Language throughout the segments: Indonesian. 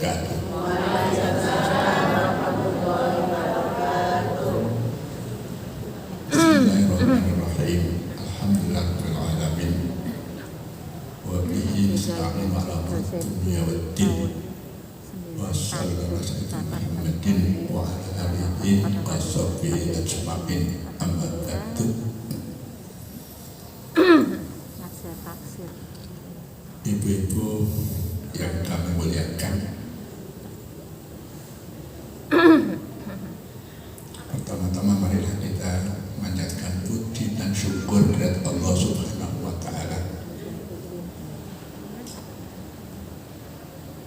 wabarakatuh. Bismillahirrahmanirrahim. Alhamdulillahirabbil alamin. Wa bihi nasta'inu ala umuri dunya waddin. Wassallallahu ala Muhammadin wa ala alihi wa sahbihi ajma'in. Amma ba'du. Ibu-ibu yang kami muliakan, pertama-tama marilah kita manjatkan puji dan syukur kepada Allah Subhanahu wa Ta'ala.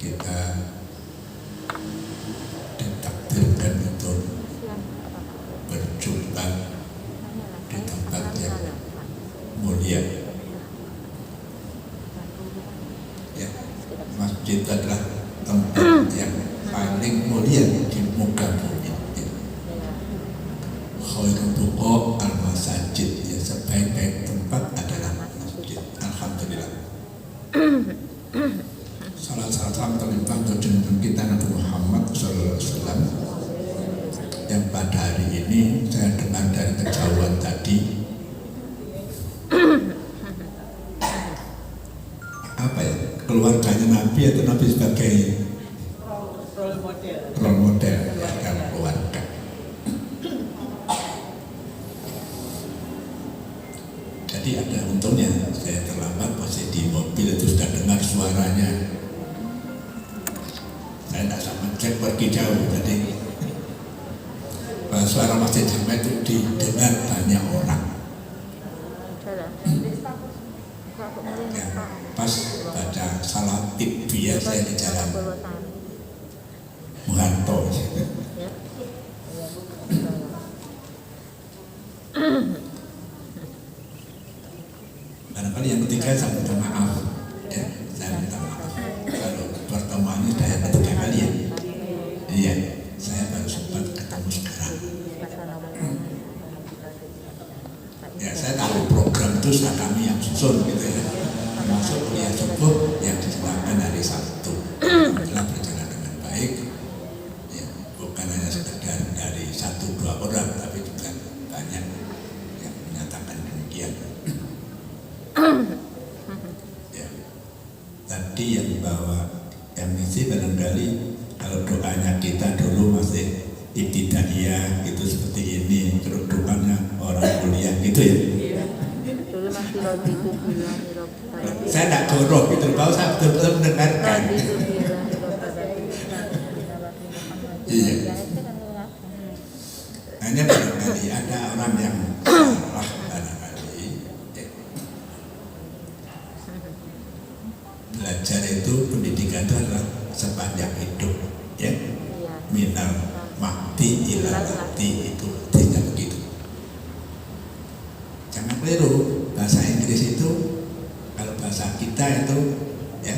Kita ditakdirkan untuk berjumpa di tempat yang mulia. Ya, masjid adalah tempat yang paling mulia di muka bumi. Khairul buqa al-masajid, ya, sebaik-baik tempat adalah masjid. Alhamdulillah. Salam terlimpah ke junjungan kita Nabi Muhammad SAW, yang pada hari ini saya dengar dari kejauhan tadi apa ya, keluarganya Nabi atau Nabi sebagai role model dalam keluarga. Jadi ada untungnya saya terlambat, masih di mobil itu sudah dengar suaranya. Saya tidak sama cek pergi jauh, jadi suara masjid Jamaah itu didengar banyak orang. Ya, pas baca salat Tibbiyah saya di jalan Muharto. Barangkali yang ketiga saya minta maaf, ya, saya minta maaf kalau pertemuan ini sudah yang ketiga kali ya. Iya, saya baru sempat ketemu sekarang. Ya, saya tahu program itu sudah kami yang susun gitu ya, termasuk kuliah subuh yang diselenggarakan hari Sabtu. Alhamdulillah berjalan dengan baik. Ya, bukan hanya sekedar dari 1-2 orang, tapi juga banyak yang menyatakan demikian. Ya, tadi yang bawa MNC barangkali kalau doanya kita dulu masih ibtidaiyah itu seperti ini, terus doanya orang kuliah gitu ya. Saya tidak goroh gitu, bahwa saya betul-betul mendengarkan. Iya. Hanya barangkali ada orang yang salah barangkali. Belajar itu, pendidikan itu adalah sepanjang hidup, ya. Minal mahdi ilal lahdi, itu tidak begitu. Jangan keliru, bahasa Inggris itu kalau bahasa kita itu ya,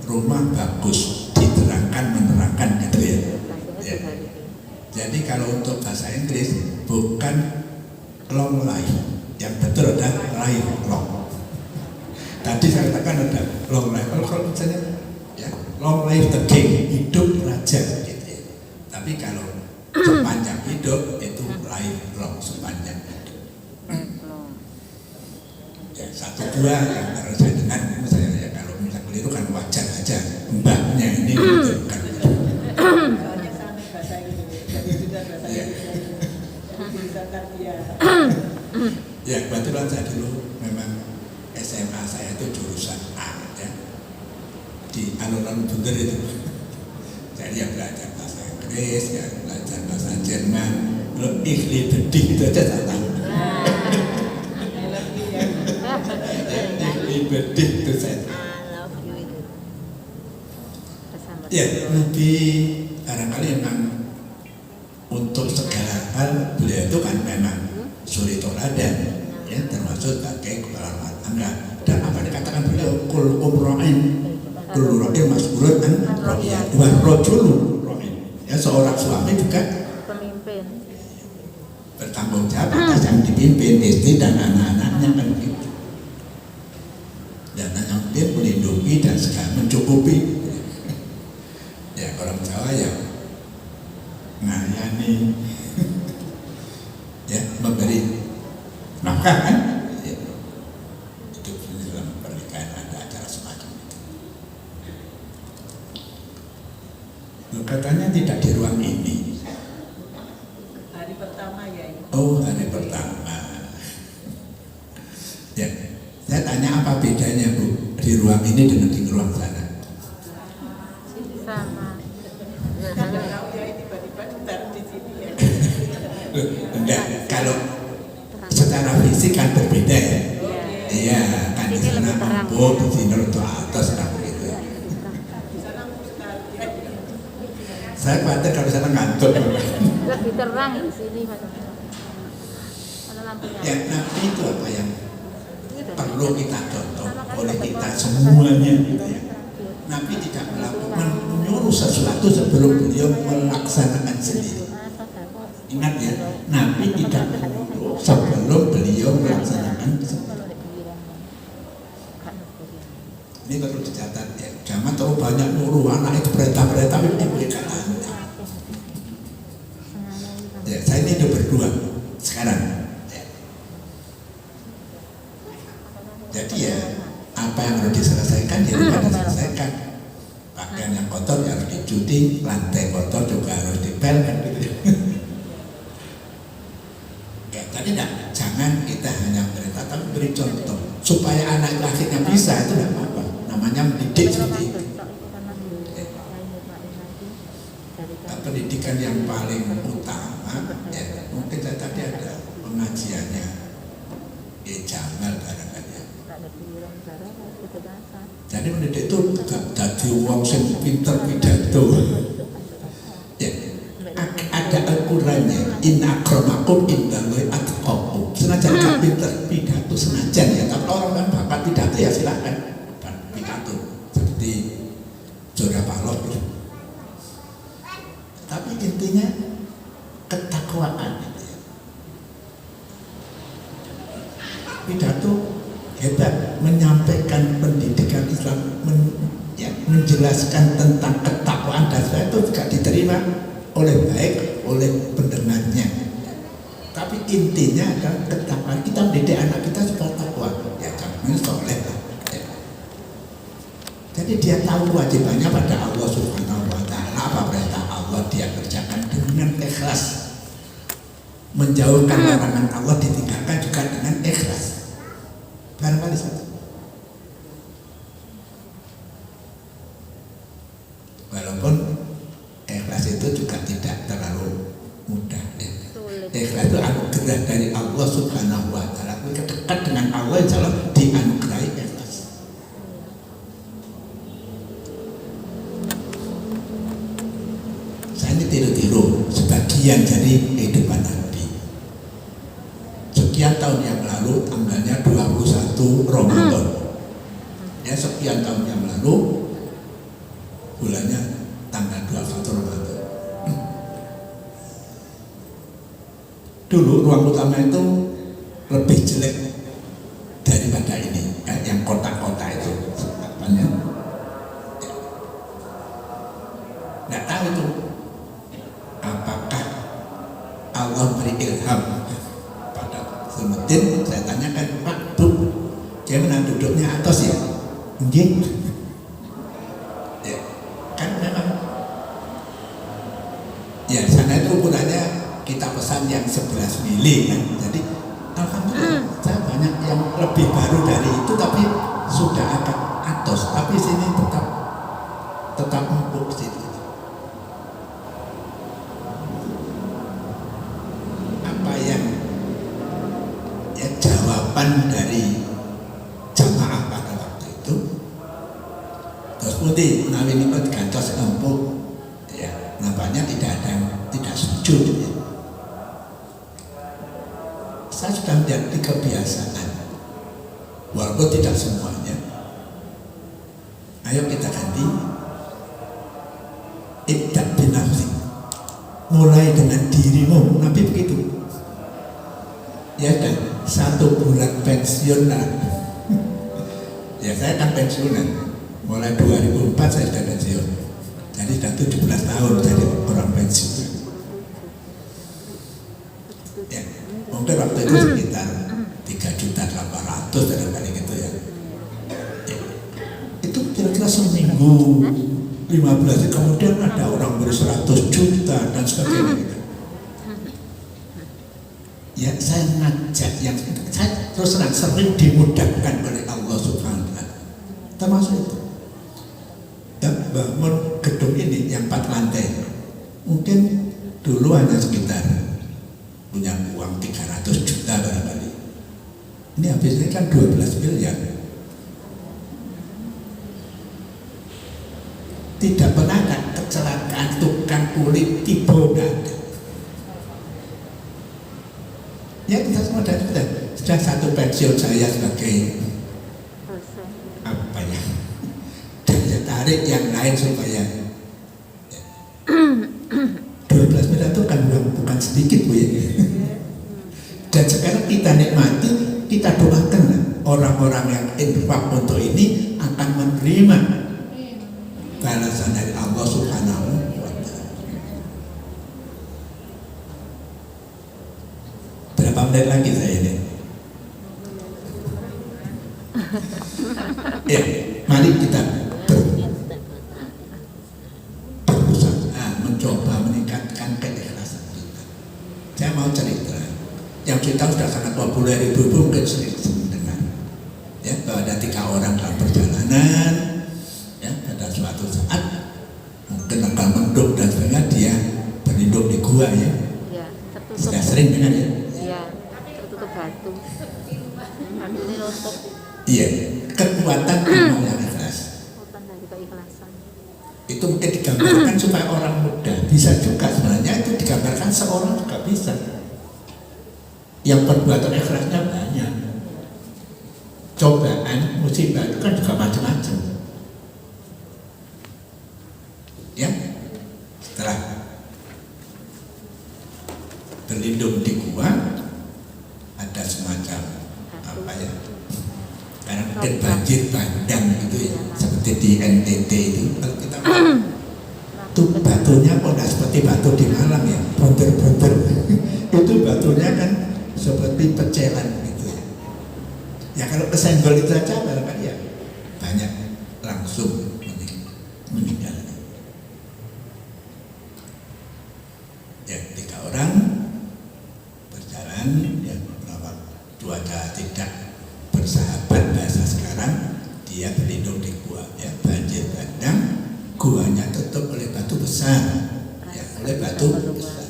rumah bagus, diterangkan menerangkan gitu ya. Ya. Jadi kalau untuk bahasa Inggris bukan long life, yang betul adalah life long. Tadi saya katakan ada long life, kalau misalnya ya, long life the king, hidup raja gitu ya. Tapi kalau sepanjang hidup itu life long, sepanjang hidup. Ya, 1-2 yang harus saya dengar, saya ya, kalau misalnya keliru kan wajar aja, mbaknya ini gitu kan. Ya, kebetulan saya dulu memang SMA saya itu jurusan A ya, di alun-alun Bunder itu. Jadi yang belajar bahasa Inggris, ya belajar bahasa Jerman, ikhli bedih itu aja saya tahu. Ikhli bedih itu saya tahu. Ya, lebih barangkali memang untuk segala hal beliau itu kan memang suri toladan, ya, termasuk sebagai kepala rumah tangga. Dan apa dikatakan beliau, kul umro'in kul ra'in mas'ulun an ra'iyat wa rajulun ra'in. Ya, seorang suami juga pemimpin, bertanggung jawab atas yang dipimpin, istri dan anak-anaknya kan gitu. Dan anak dia melindungi dan segala mencukupi. Ya, melayani, ya memberi nafkah kan? Ya. Itu dalam pernikahan ada acara semacam itu. Katanya tidak di ruang ini. Hari pertama ya ini. Oh, hari pertama. Ya, saya tanya apa bedanya Bu di ruang ini dengan di ruang sana? Sama. Kalau tahu ya tiba-tiba ditaruh di sini ya. Enggak, kalau secara fisik kan berbeda ya. Iya, kan di sana empuk, di sini untuk atas kan begitu. Di sana sekali ya. Saya khawatir kalau sana ngantuk. Lebih terang di sini karena lampunya. Ya, Nabi itu apa yang perlu kita contoh oleh kita semuanya gitu ya. Nabi tidak melakukan menyuruh sesuatu sebelum beliau melaksanakan sendiri. Ingat ya, Nabi tidak menyuruh sebelum beliau melaksanakan sendiri. Ini perlu dicatat ya. Jangan terlalu banyak nyuruh anak itu perintah-perintah itu tidak tanya. Ya, saya ini hidup berdua sekarang. Ya. Jadi ya, apa yang harus diselesaikan ya harus diselesaikan. Pakaian yang kotor ya harus dicuci, lantai kotor juga harus dipel kan gitu. Ya tadi enggak, jangan kita hanya perintah tapi beri contoh supaya anak akhirnya bisa, itu tidak apa-apa. Namanya mendidik seperti itu. Ya. Pendidikan yang paling utama ya, mungkin saya tadi ada pengajiannya Jamal barangkali ya. Jadi mendidik itu gak jadi wong sing pinter pidato. Ya, ada ukurannya. In akramakum indallahi atqakum. Senajan gak pinter pidato senajan ya, tapi orang yang bakat pidato ya silakan pidato seperti Surya Paloh. Tapi intinya ketakwaan itu ya. Pidato hebat menyampaikan pendidikan Islam, menjelaskan tentang ketakwaan dan sebagainya itu juga diterima oleh baik oleh pendengarnya. Tapi intinya adalah ketakwaan. Kita mendidik anak kita supaya takwa. Ya jangan soleh lah. Ya. Jadi dia tahu kewajibannya pada Allah Subhanahu Wa Taala. Apa perintah Allah dia kerjakan dengan ikhlas. Menjauhkan larangan Allah ditinggalkan juga dengan ikhlas. Barangkali satu. Walaupun ikhlas itu juga tidak terlalu mudah ya. Ikhlas itu anugerah dari Allah Subhanahu Wa Taala. Dekat dengan Allah insya Allah dianugerahi ikhlas. Saya ini tiru-tiru sebagian dari kehidupan Nabi. Sekian tahun yang lalu tanggalnya 21 Ramadan. Ya sekian tahun yang lalu bulannya tanggal 21 Ramadan. Dulu ruang utama itu lebih jelek daripada ini, yang kotak-kotak itu. Apanya? Nggak tahu itu apakah Allah beri ilham pada Semetin. Saya tanyakan, Pak, Bu, gimana duduknya atas ya? Nggih. Ya, kan memang ya sana itu ukurannya kita pesan yang 11 mili kan. Jadi alhamdulillah saya banyak yang lebih baru dari itu tapi sudah agak atas, tapi sini tetap empuk situ. Apa yang ya jawaban dari jamaah pada waktu itu terus putih menawi ini gantos empuk ya, nampaknya tidak ada yang tidak sujud ya. Saya sudah menjadi kebiasaan walaupun tidak semuanya. Ayo kita ganti ibda binafsi, mulai dengan dirimu. Nabi begitu ya kan, 1 bulan pensiun lah. Ya saya kan pensiunan mulai 2004 saya sudah pensiun, jadi sudah 17 tahun jadi orang pensiun. seminggu 15, kemudian ada orang beri 100 juta dan sebagainya gitu. Ya saya ngajak yang saya terus terang sering dimudahkan oleh Allah Subhanahu wa Ta'ala, termasuk itu. Dan bangun gedung ini yang 4 lantai, mungkin dulu hanya sekitar punya uang 300 juta barangkali. Ini habisnya kan 12 miliar. Tidak pernah ada kecelakaan tukang kulit tiba, tidak ada. Ya kita semua sudah satu pensiun saya sebagai apa ya, daya tarik yang lain supaya 12 miliar itu kan bukan sedikit Bu ya. Dan sekarang kita nikmati, kita doakan orang-orang yang infak untuk ini akan menerima balasan dari Allah Subhanahu wa Ta'ala. Berapa menit lagi saya ini? Ya, mari kita berusaha mencoba meningkatkan keikhlasan kita. Saya mau cerita yang kita sudah sangat populer, ibu-ibu mungkin sering mendengar ya, bahwa ada 3 orang dalam perjalanan ya, pada suatu saat mungkin akan mendung dan sebagainya, dia berlindung di gua ya. Iya, tertutup. Sudah sering dengar ya? Iya, tertutup batu. Ini rontok. Iya, kekuatan amal yang ikhlas. Kekuatan dari keikhlasan. Itu mungkin digambarkan supaya orang mudah, bisa juga sebenarnya itu digambarkan seorang juga bisa. Yang perbuatan ikhlasnya banyak. Cobaan, musibah itu kan juga macam-macam. Ya, setelah berlindung di gua ada semacam apa ya, karena mungkin banjir bandang gitu ya, seperti di NTT itu kalau kita itu batunya kok nggak seperti batu di Malang ya, bonter-bonter. Itu batunya kan seperti pecelan gitu ya. Ya kalau kesenggol itu saja barangkali ya banyak langsung meninggal. Ya 3 orang berjalan ya, melawat cuaca tidak bersahabat bahasa sekarang, dia berlindung di gua ya, banjir bandang, guanya tutup oleh batu besar ya, oleh batu besar.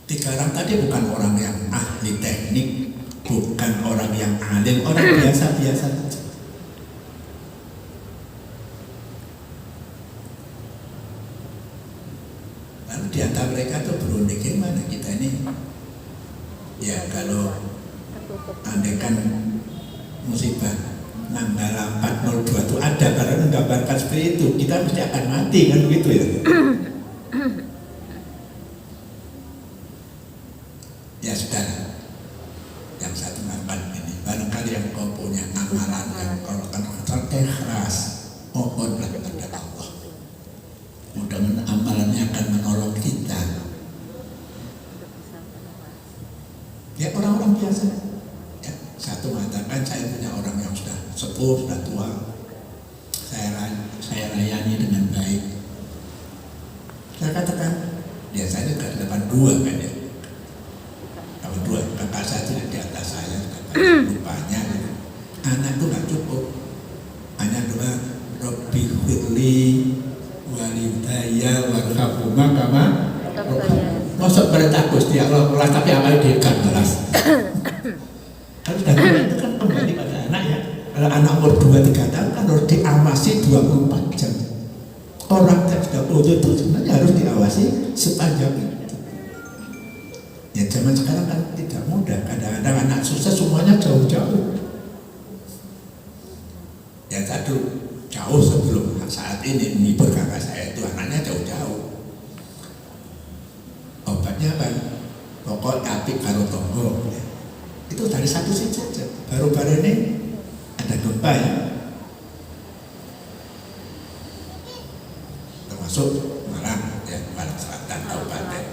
3 orang tadi bukan orang yang ahli teknik, bukan orang yang alim, orang biasa-biasa saja. Lalu di antara mereka tuh berunding, gimana kita ini? Ya kalau andaikan musibah Nanggala 402 itu ada karena menggambarkan seperti itu, kita mesti akan mati kan begitu ya. Ya sudah, yang satu mengatakan ini, barangkali yang kau punya amalan yang kau lakukan ikhlas, mohonlah kepada Allah. Mudah-mudahan amalannya akan menolong kita. Ya orang-orang biasa. Ya, satu mengatakan saya punya orang yang sudah sepuh, sudah tua, saya layani dengan baik. Saya katakan, biasanya ke 82 kan ya. Kalau 2 kakak saya tidak di atas saya, lupanya gitu. Anak itu nggak cukup, hanya doa Robbi firli walidaya warhamhuma kama. Masuk perintah Gusti Allah, tapi apa dekan balas. Kalau sudah itu kan kembali pada anak ya. Kalau anak umur 2-3 tahun kan harus diawasi 24 jam. Orang yang sudah bodoh itu sebenarnya harus diawasi sepanjang itu. Ya zaman sekarang kan tidak mudah, kadang-kadang anak susah semuanya jauh-jauh. Ya satu jauh sebelum saat ini menghibur kakak saya itu anaknya jauh-jauh. Obatnya apa? Pokok api karo tonggo. Ya. Itu dari satu sisi saja. Baru-baru ini ada gempa ya, termasuk Malang ya, Malang Selatan Kabupaten.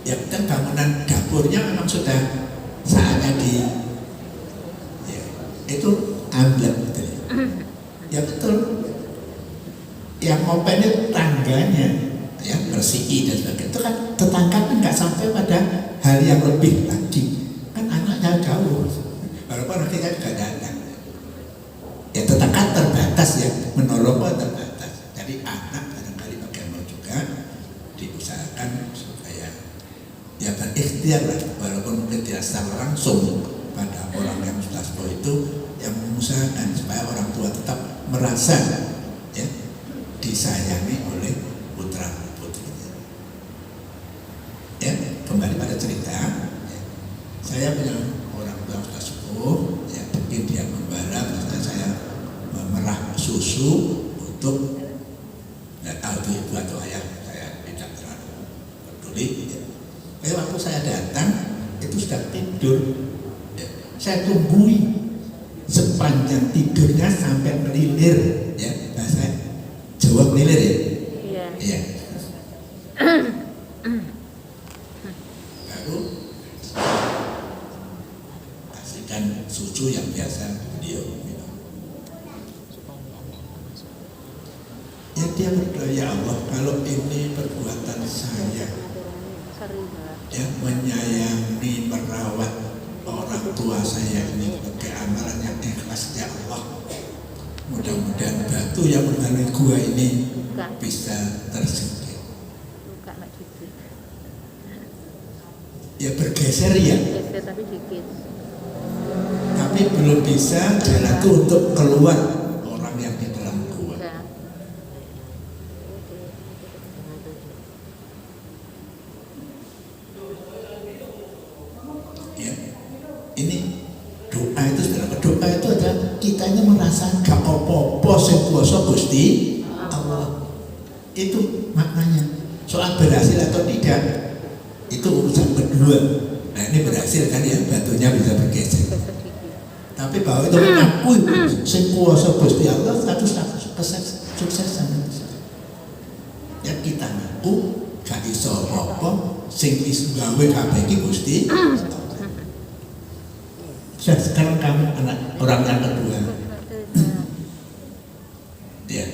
Ya kan bangunan dapurnya memang sudah saatnya di ya, itu ambil betul. Ya betul. Yang ngopen itu tangganya, ya bersih dan sebagainya. Itu kan tetangga kan nggak sampai pada hal yang lebih lagi. Kan anaknya jauh. Walaupun nanti kan juga datang. Ya tetangga terbatas ya, menolong pun terbatas. Jadi anak barangkali bagaimana juga diusahakan supaya ya berikhtiar lah, walaupun mungkin tidak secara langsung pada orang yang sudah tua itu, yang mengusahakan supaya orang tua tetap merasa ya disayangi oleh putra putrinya. Ya kembali pada cerita, ya, saya punya orang tua sudah sepuh, ya mungkin dia membara, misalnya saya memerah susu untuk nggak tahu itu ibu atau ayah, saya tidak terlalu peduli. Ya. Waktu saya datang itu sudah tidur, ya. Saya tunggui sepanjang tidurnya sampai melilir, ya bahasa Jawa melilir ya. Iya. Iya. Baru kasihkan susu yang biasa beliau minum. Ya dia berdoa, ya Allah, kalau ini perbuatan saya ya menyayangi, merawat orang tua saya ini sebagai amalan yang ikhlas, ya Allah, mudah-mudahan batu yang menghalangi gua ini bisa tersingkir. Ya bergeser ya, tapi dikit. tapi belum bisa jalan itu untuk keluar orang yang di dalam gua. Ya, ini doa itu sebenarnya, doa itu adalah kitanya merasa gak apa-apa sing kuwasa Gusti Allah. Itu maknanya. Soal berhasil atau tidak itu urusan kedua. Nah ini berhasil kan ya, batunya bisa bergeser. Tapi bahwa itu mengakui sing kuwasa Gusti Allah satu kesuksesan. Ya kita ngaku gak iso apa sing iso gawe kabeh iki Gusti. Sekarang kamu anak orang yang kedua. Ya,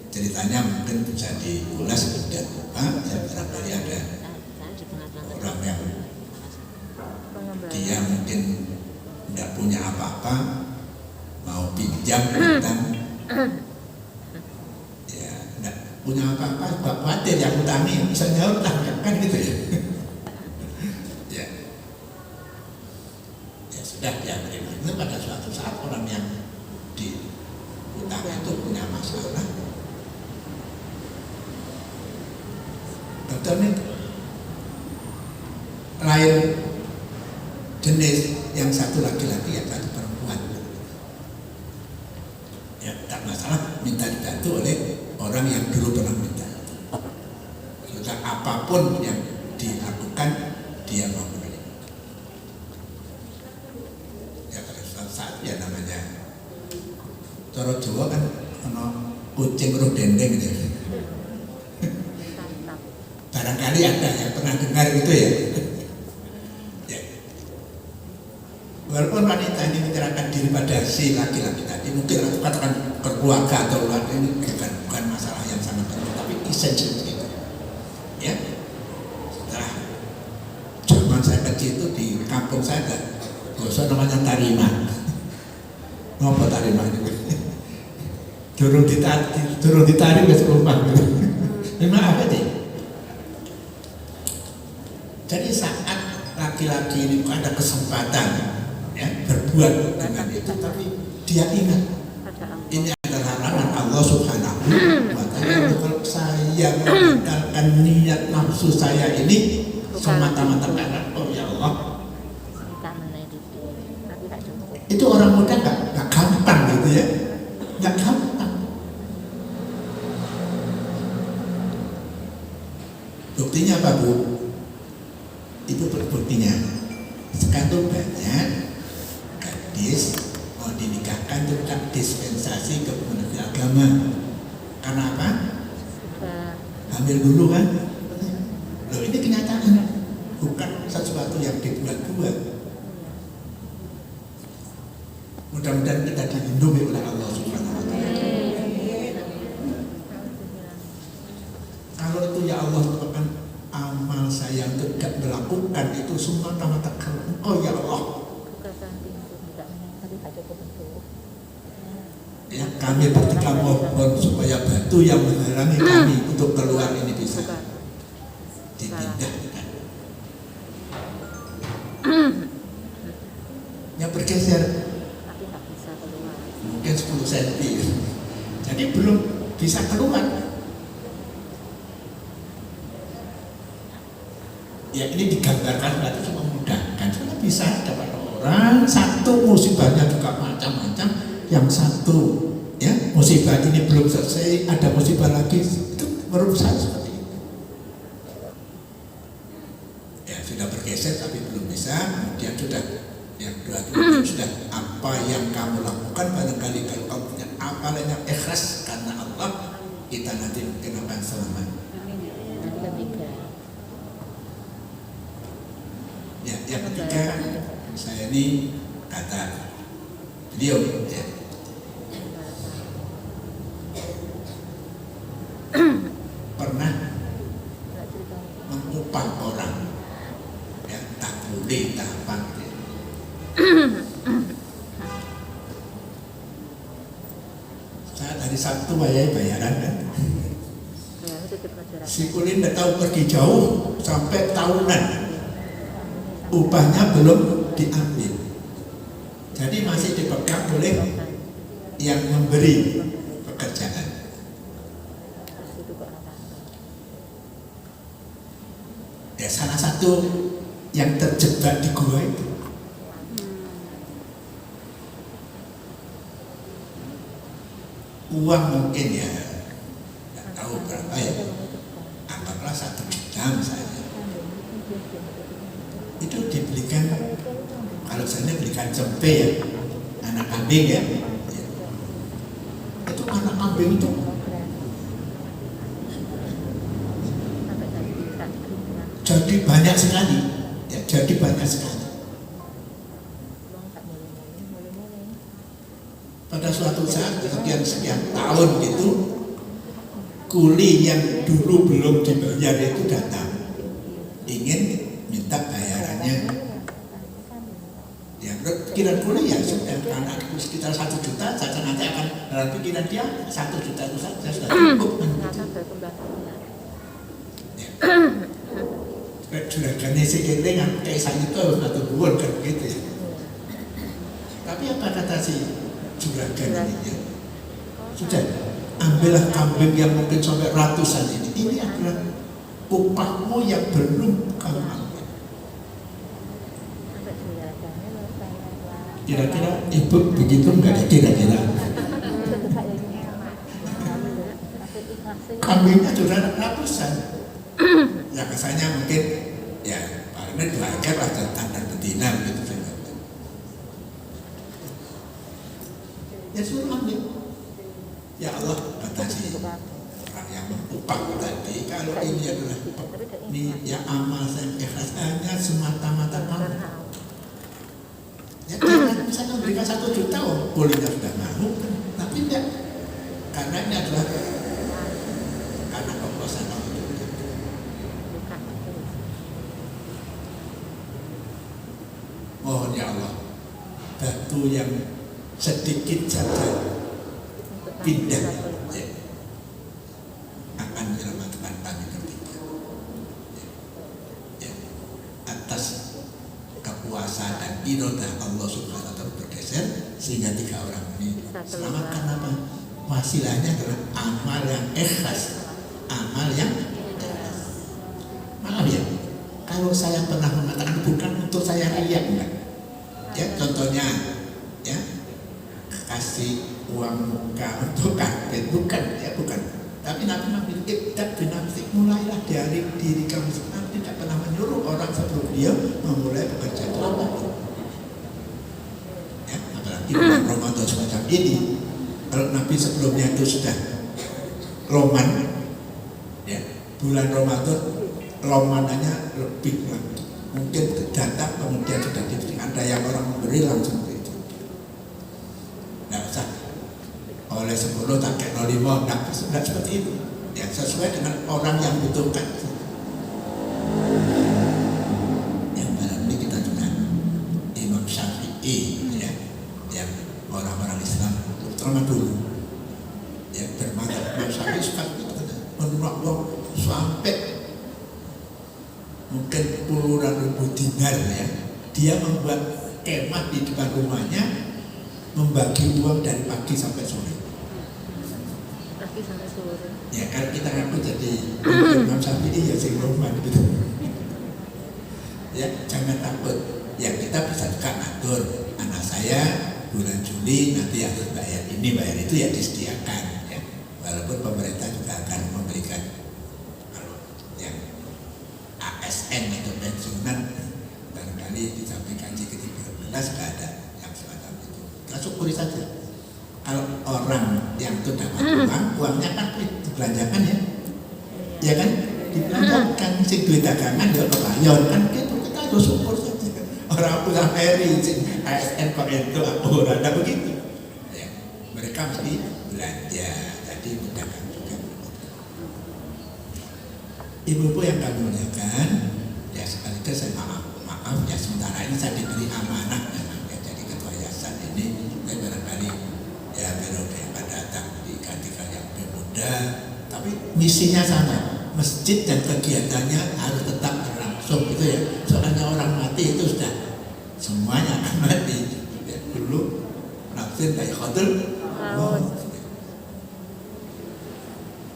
ceritanya mungkin bisa diulas dan apa ya, barangkali ada orang yang dia mungkin tidak punya apa-apa, mau pinjam utang, ya tidak punya apa-apa, khawatir yang utangi bisa nyaur kan gitu ya. Sudah dia terima itu pada suatu saat orang yang di utang itu punya masalah. Dokter ini lain jenis, yang satu laki-laki, yang satu perempuan. Ya tak masalah, minta dibantu oleh orang yang dulu pernah minta. Sudah apapun yang dilakukan dia mau. Saat ya namanya cara Jawa kan ono kucing roh dendeng gitu. Barangkali ada yang pernah dengar itu ya. Ya. Walaupun wanita ini menyerahkan diri pada si laki-laki tadi, mungkin katakan keluarga atau luar ini bukan masalah yang sangat penting, tapi esensial itu. Ya. Setelah zaman saya kecil itu di kampung saya ada bahasa namanya tarima. Ngopo tarima itu? Durung ditarik wis rumah. Memang apa sih? Jadi saat laki-laki ini ada kesempatan ya berbuat dengan itu, tapi dia ingat ini adalah larangan Allah Subhanahu wa Ta'ala. Kalau saya mengandalkan niat nafsu saya ini semata-mata karena oh ya Allah, itu orang muda nggak gampang gitu ya, nggak gampang. Buktinya apa Bu? Itu buktinya. Sekarang banyak gadis mau dinikahkan tentang dispensasi ke Kementerian Agama. Karena apa? Hamil dulu kan? Loh ini kenyataan, bukan sesuatu yang dibuat-buat. Mudah-mudahan kita dilindungi oleh Allah Subhanahu wa Ta'ala. Kalau itu ya Allah merupakan amal saya untuk tidak melakukan itu semua mata kalau Engkau ya Allah. Ya, kami bertiga mohon supaya batu yang menghalangi kami untuk keluar ini bisa ditindakkan. Ya bergeser mungkin 10 cm. Jadi belum bisa keluar. Ya ini digambarkan berarti cuma memudahkan. Karena bisa dapat orang satu musibahnya juga macam-macam. Yang satu ya musibah ini belum selesai, ada musibah lagi, itu menurut saya seperti itu. Ya sudah bergeser tapi belum bisa, kemudian sudah yang kedua sudah apa yang kamu lakukan barangkali kalau kamu punya amalan yang ikhlas karena Allah, kita nanti mungkin akan selamat. Ya yang ketiga saya ini kata beliau ya, pernah mengupah orang ya tak boleh tak apa ya. Saat hari Sabtu bayaran kan si Kulin tidak tahu pergi jauh sampai tahunan upahnya belum diambil, jadi masih dipegang oleh yang memberi pekerjaan. Ya salah satu yang terjebak di gua itu uang mungkin ya nggak tahu berapa ya, anggaplah 1 juta misalnya, itu dibelikan, kalau saya belikan cempe ya, anak kambing ya, itu anak kambing itu jadi banyak sekali ya, jadi banyak sekali. Pada suatu saat sekian tahun gitu, kuli yang dulu belum dibayar itu datang ingin minta bayarannya. Ya pikiran kuli ya sudah, karena sekitar 1 juta saja nanti akan, dalam pikiran dia 1 juta itu saja sudah cukup. Juragannya si Kente yang kaisang itu atau buat kan gitu ya. Tapi apa kata si juragan ini ya? Sudah, ambillah kambing yang mungkin sampai ratusan ini. Ini adalah upahmu yang belum kamu ambil. Kira-kira ibu begitu enggak ya kira-kira? Kambingnya sudah ratusan. Ya kesannya mungkin ya paling belajar lah tentang dan betina gitu. Ya suruh ambil. Ya Allah kata si orang yang mengupah tadi, kalau ini adalah ini ya amal saya ikhlas hanya semata-mata kamu. Ya jangan misalnya memberikan 1 juta, bolehnya sudah mau, tapi tidak, karena ini adalah karena kepuasan Allah. Mohon ya Allah, batu yang sedikit saja pindah ya, akan menyelamatkan kami bertiga ya, atas kekuasaan dan irodah Allah Subhanahu wa Ta'ala bergeser sehingga 3 orang ini selamatkan. Apa wasilahnya adalah amal yang ikhlas, amal yang ikhlas. Maaf ya, kalau saya pernah mengatakan bukan untuk saya riya, enggak ya, contohnya ya kasih uang muka untuk karpet, bukan ya, bukan. Tapi Nabi memiliki ibdat binafsik, mulailah dari diri kamu sendiri. Tidak pernah menyuruh orang sebelum dia memulai pekerjaan apapun ya, apalagi bulan Ramadan semacam ini. Kalau Nabi sebelumnya itu sudah loman ya, bulan Ramadan lomanannya lebih lagi. Mungkin datang kemudian sudah diberi, ada yang orang memberi langsung itu. oleh 10 tak kena 5, enggak seperti itu. Ya sesuai dengan orang yang butuhkan. Yang malam ini kita juga Imam Syafi'i ya, yang orang-orang Islam terutama dulu ya bermadzhab Imam Syafi'i suka menurut Allah sampai mungkin puluhan ribu dinar ya. Dia membuat kemah di depan rumahnya, membagi uang dari pagi sampai sore. Pagi sampai sore. Ya kalau kita ngaku jadi Imam Syafi'i ya sing roman gitu. Ya jangan takut. Ya kita bisa juga ngatur anak saya bulan Juli nanti harus bayar ini bayar itu ya disediakan ya. Walaupun pemerintah juga akan memberikan kalau yang ASN atau pensiunan barangkali di samping gaji ke-13 nggak ada yang semacam itu. Kita syukuri saja. Kalau orang yang itu dapat uangnya kan dibelanjakan ya, ya kan dibelanjakan si duit dagangan ya kebayar kan gitu, kita harus syukur saja. Orang pulang Mary, ASN kok itu aku ada begitu. Ya, mereka mesti belanja, jadi mudahkan juga. Ibu-ibu yang kami muliakan, ya sekaligus saya maaf ya sementara ini saya diberi amanah memang ya jadi ketua yayasan ini, saya barangkali ya periode yang akan datang digantikan yang lebih muda, tapi misinya sama, masjid dan kegiatannya harus tetap berlangsung gitu ya. Soalnya orang mati itu sudah semuanya akan mati ya, dulu nafsin dari khotul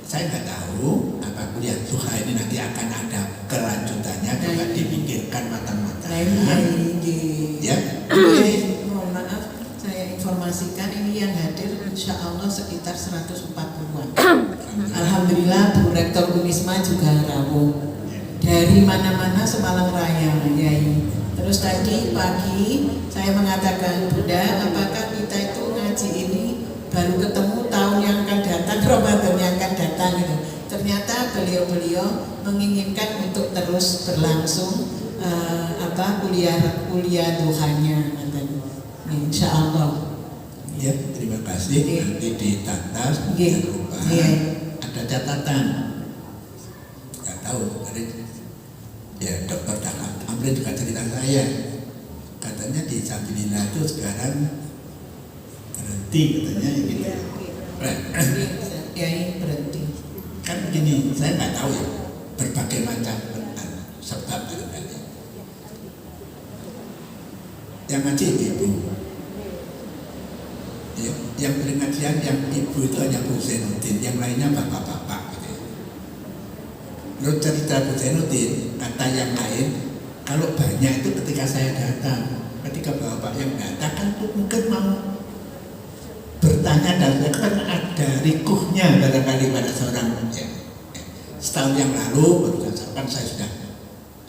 saya nggak tahu apa kuliah duha ini nanti akan ada kelanjutannya, coba dipikirkan matang-matang ya. Mohon maaf, saya informasikan ini yang hadir insya Allah sekitar 140-an. Alhamdulillah Bu Rektor Unisma juga rawuh dari mana-mana Semalang Raya Yai. Terus tadi pagi saya mengatakan, Bunda, apakah kita itu ngaji ini baru ketemu tahun yang akan datang, Ramadan yang akan datang gitu. Ternyata beliau-beliau menginginkan untuk terus berlangsung kuliah duhanya insya Allah. Ya, terima kasih. Nanti ditata lupa. Ada catatan. Nggak tahu tadi ya Dokter Dahlan Amrin juga cerita saya. Katanya di Sabilillah itu sekarang berhenti katanya gitu. Kiai berhenti. Kan begini, saya nggak tahu ya berbagai macam sebab barangkali. Yang ngaji ibu, ya, yang pengajian yang ibu itu hanya Bu Zainuddin, yang lainnya bapak-bapak. Gitu. Menurut cerita Bu Zainuddin, kata yang lain, kalau banyak itu ketika saya datang, ketika bapak yang datang kan mungkin mau bertanya dan kan ada rikuhnya barangkali pada seorang ya. Setahun yang lalu berdasarkan saya sudah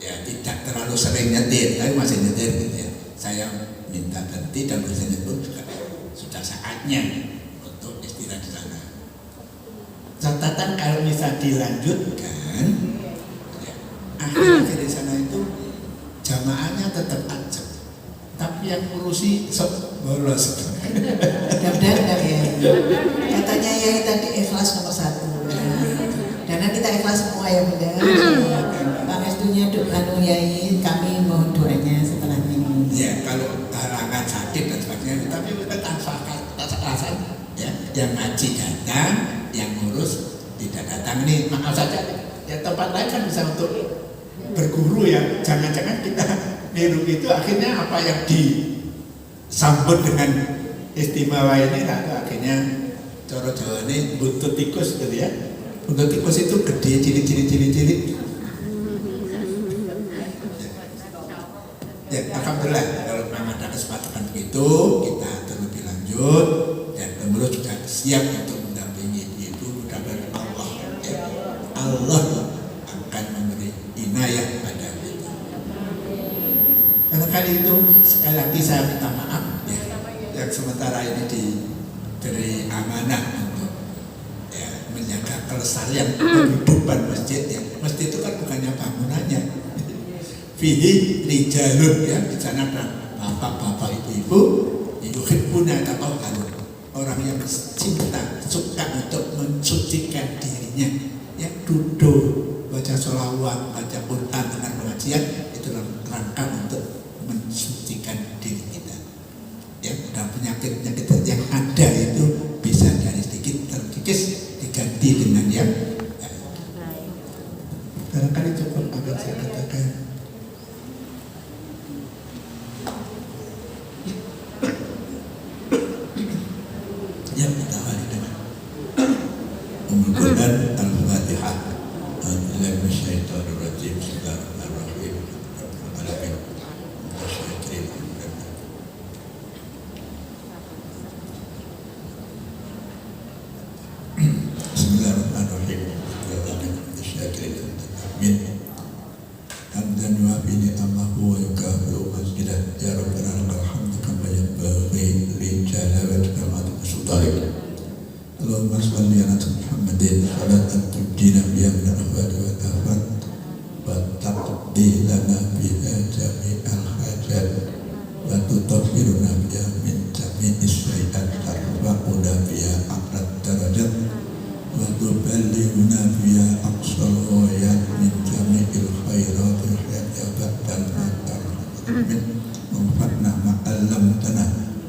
ya tidak terlalu sering nyetir, tapi masih nyetir gitu ya. Saya minta berhenti dan berhenti pun juga sudah saatnya untuk istirahat di sana. Catatan kalau bisa dilanjutkan, ya, akhir-akhir di sana itu jamaahnya tetap ajak, tapi yang ngurusi bolos. Mudah-mudahan ya. Katanya Yai tadi ikhlas nomor 1. Karena kita ikhlas semua ya Bunda. Pangestunya Yai, kami mohon doanya setelah ini. Ya kalau halangan sakit dan sebagainya, tapi kita tanpa alasan ya, yang ngaji datang, yang ngurus tidak datang. Ini maaf saja, ya tempat lain kan bisa untuk berguru ya. Jangan-jangan kita niru itu akhirnya apa yang disambut dengan istimewa ini, nah, akhirnya coro Jawa ini buntut tikus gitu ya. Buntut tikus itu gede, cilik-cilik. Ya, alhamdulillah kalau memang ada kesempatan begitu kita terlebih lanjut dan pengurus juga siap untuk mendampingi ibu. Mudah-mudahan Allah akan memberi inayah pada kita. Karena kali itu sekali lagi saya minta maaf ya, yang sementara ini diberi amanah untuk ya, menjaga kelestarian kehidupan masjid. Ya, masjid itu kan bukannya bangunannya. Fihi rijalun ya, di sana ada bapak-bapak, ibu-ibu, ibu hibuna atau orang yang cinta kita awali dengan Ummul Quran Al-Fatihah. A'udzubillahi minasyaitonir rajim. Bismillahirrahmanirrahim. Alamin. Bismillahirrahmanirrahim. Amin. Hamdan wa bi ni'amahu wa yukafi'u masjidah. Ya Rabbana lakal hamdu kama yanbaghi li jalali wajhika sultanik. Allahumma shalli ala Muhammadin salatan tujina biha min al-ahwali wal afat wa taqdi lana biha jami'al hajat wa tutahhiruna biha min jami'is sayyi'at tarfa'una biha a'la darajat wa tuballighuna biha aqsal ghayat min jami'il khairat ya ba'dal matar. Amin. Manfa'na ma'allamtana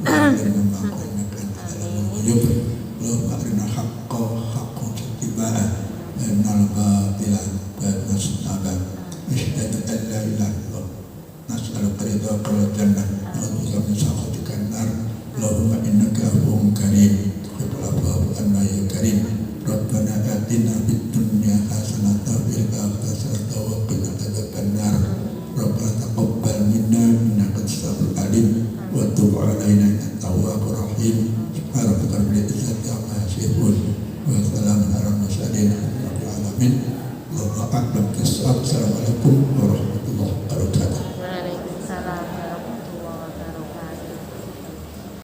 wa alimna ma'alimna alamul ghuyub. Allahumma arina haqqa haqqa ittiba'ah wa innal batila batila. Asyhadu an la ilaha illallah. Nas'aluka ridhaka wal jannah wa a'udzu min sakhatika nar. Allahumma innaka afuwwun karim tuhibbul afwa anna ya karim. Rabbana atina fid dunya hasanatan wa fil akhirati hasanatan wa qina adzaban nar. Rabbana taqabbal minna innaka antas samiul alim wa tub 'alaina innaka tawwabur rahim. Subhanaka rabbil izzati amma yasifun wa salamun alal mursalin walhamdulillahi rabbil alamin. Wallahu a'lam bissawab. Assalamualaikum